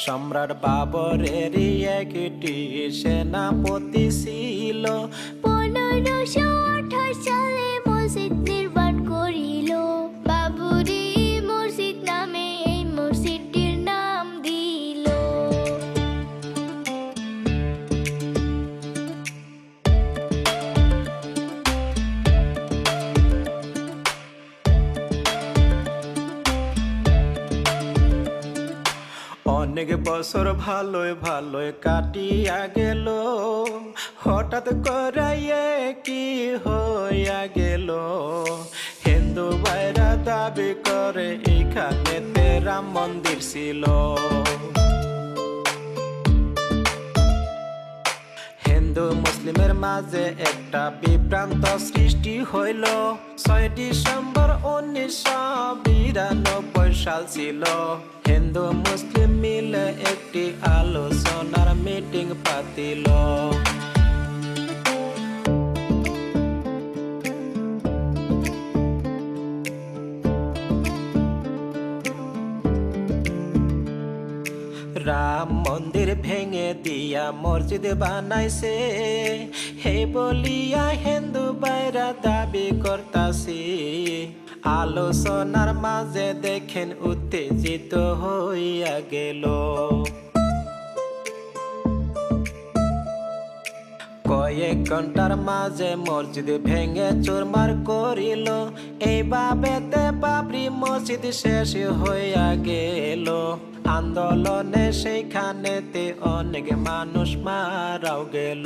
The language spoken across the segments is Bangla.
সম্রাট বাবরেরই একটি সেনাপতি ছিল। 1528 সালে মসজিদ নির্মাণ করিল। বাবরি মসজিদ নামে এই মসজিদটির নাম দিল। অনেক বছর ভালোই ভালোই কাটিয়া গেল, হঠাৎ করে কি হইয়া গেল। হিন্দু ভাইরা দাবি করে এখানেতে রাম মন্দির ছিল। হিন্দু মুসলিমের মাঝে একটা বিভ্রান্ত সৃষ্টি হইল। 6 ডিসেম্বর 1992 সাল ছিল। হিন্দু মুসলিম মিলে একটি আলোচনার মিটিং পাতিল। রাম মন্দির ভেঙে দিয়া মসজিদ বানাইছে, হে বলিয়া হিন্দু বাইরা দাবি করতাছি। আলোচনার মাঝে দেখেন উত্তেজিত হইয়া গেল। কয়েক ঘন্টার মাঝে মসজিদ ভেঙে চুরমার করিল। এইভাবেতে বাবরি মসজিদ শেষ হইয়া গেল। আন্দোলনে সেইখানেতে অনেক মানুষ মারাও গেল।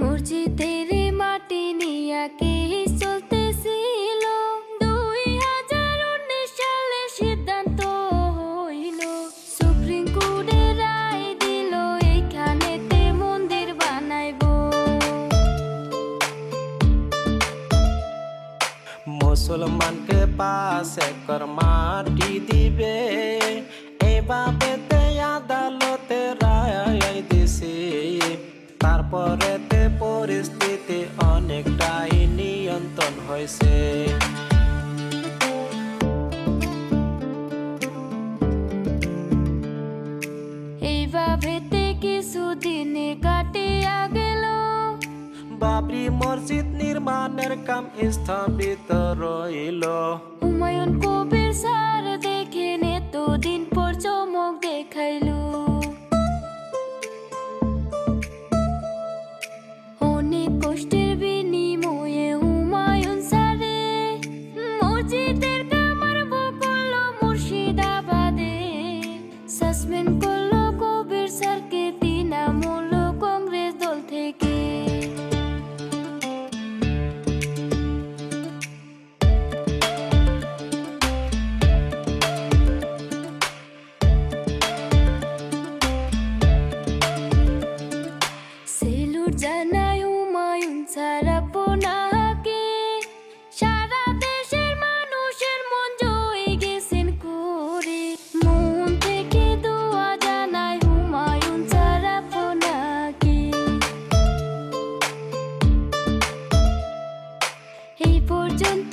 মসজিদের মাটি নিয়া কেস চলতেছিল। 2019 সালে সিদ্ধান্ত হইল। সুপ্রিম কোর্টে রায় দিল এইখানেতে মন্দির বানাইব। মুসলমানকে 5 একর মাটি দিবে, এইভাবেতে আদালতে রায় দিছে। তারপরেতে পরিস্থিতি অনেকটাই নিয়ন্ত্রণ হয়েছে। এইভাবেতে কিছুদিনে কাটিয়া গেল। বাবরি মসজিদ নির্মাণের কাম স্থগিত রইল। হুমায়ুন কবির স্যার দেখেন এতদিন পর চমক দেখাইল। অনেক কষ্টের বিনিময়ে হুমায়ুন স্যারে মসজিদের কাম আরম্ভ করলো মুর্শিদাবাদে। সাসপেন্ড করলো কবির স্যারকে তৃণমূল কংগ্রেস দল থেকে। সেলুট জানাই হুমায়ুন স্যার আপনাকে। সারা দেশের মানুষের মন জয় গেছেন করে। মন থেকে দোয়া জানাই হুমায়ুন স্যার আপনাকে। এই পর্যন্ত